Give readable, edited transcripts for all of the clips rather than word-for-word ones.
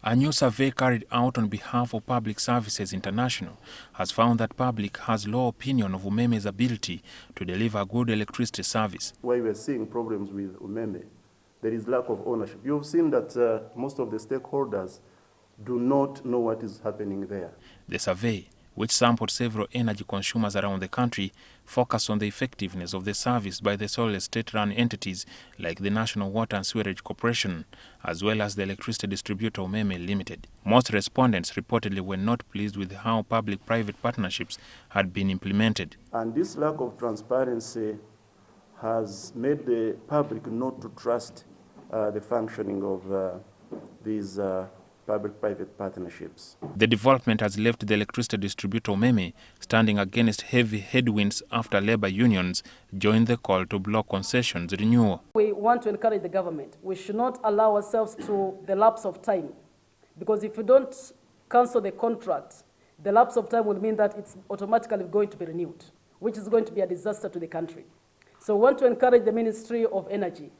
A new survey carried out on behalf of Public Services International has found that public has low opinion of Umeme's ability to deliver good electricity service. Why we are seeing problems with Umeme, there is lack of ownership. You've seen that most of the stakeholders do not know what is happening there. The survey, which sampled several energy consumers around the country, focused on the effectiveness of the service by the solely state-run entities like the National Water and Sewerage Corporation, as well as the electricity distributor Umeme Ltd. Most respondents reportedly were not pleased with how public-private partnerships had been implemented. And this lack of transparency has made the public not to trust the functioning of these public-private partnerships. The development has left the electricity distributor Umeme standing against heavy headwinds after labor unions joined the call to block concessions renewal. We want to encourage the government. We should not allow ourselves to the lapse of time, because if we don't cancel the contract, the lapse of time will mean that it's automatically going to be renewed, which is going to be a disaster to the country. So we want to encourage the Ministry of Energy.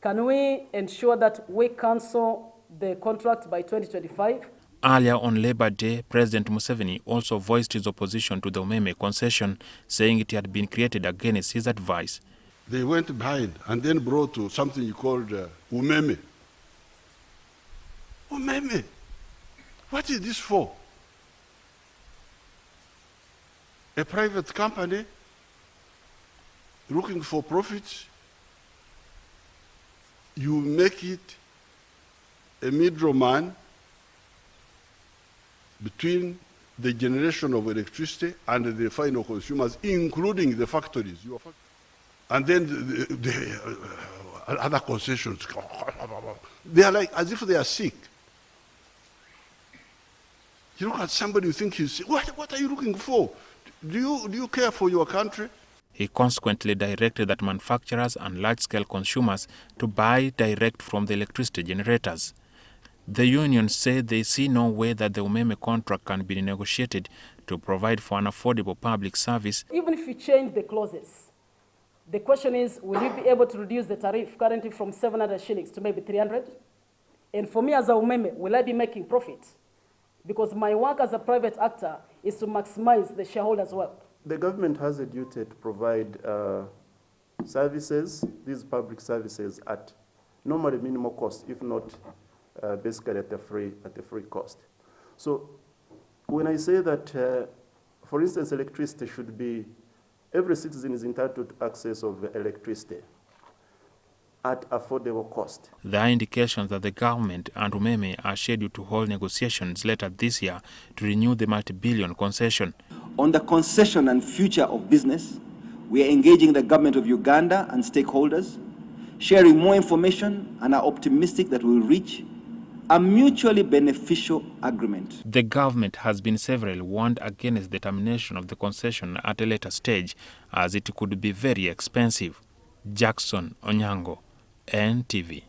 Can we ensure that we cancel the contract by 2025? Earlier on Labour Day, President Museveni also voiced his opposition to the Umeme concession, saying it had been created against his advice. They went behind and then brought to something you called Umeme. Umeme? What is this for? A private company looking for profits? You make it a middleman between the generation of electricity and the final consumers, including the factories. And then the other concessions, they are like as if they are sick. You look at somebody, you think he's sick. What are you looking for? Do you care for your country? He consequently directed that manufacturers and large-scale consumers to buy direct from the electricity generators. The unions say they see no way that the Umeme contract can be negotiated to provide for an affordable public service. Even if you change the clauses, the question is, will you be able to reduce the tariff currently from 700 shillings to maybe 300? And for me as a Umeme, will I be making profit? Because my work as a private actor is to maximize the shareholders' wealth. The government has a duty to provide services, these public services, at normally minimal cost, if not basically at a free cost. So when I say that, for instance, electricity should be, every citizen is entitled to access of electricity at affordable cost. There are indications that the government and Umeme are scheduled to hold negotiations later this year to renew the multi-billion concession. On the concession and future of business, we are engaging the government of Uganda and stakeholders, sharing more information, and are optimistic that we will reach a mutually beneficial agreement. The government has been severally warned against the termination of the concession at a later stage, as it could be very expensive. Jackson Onyango, NTV.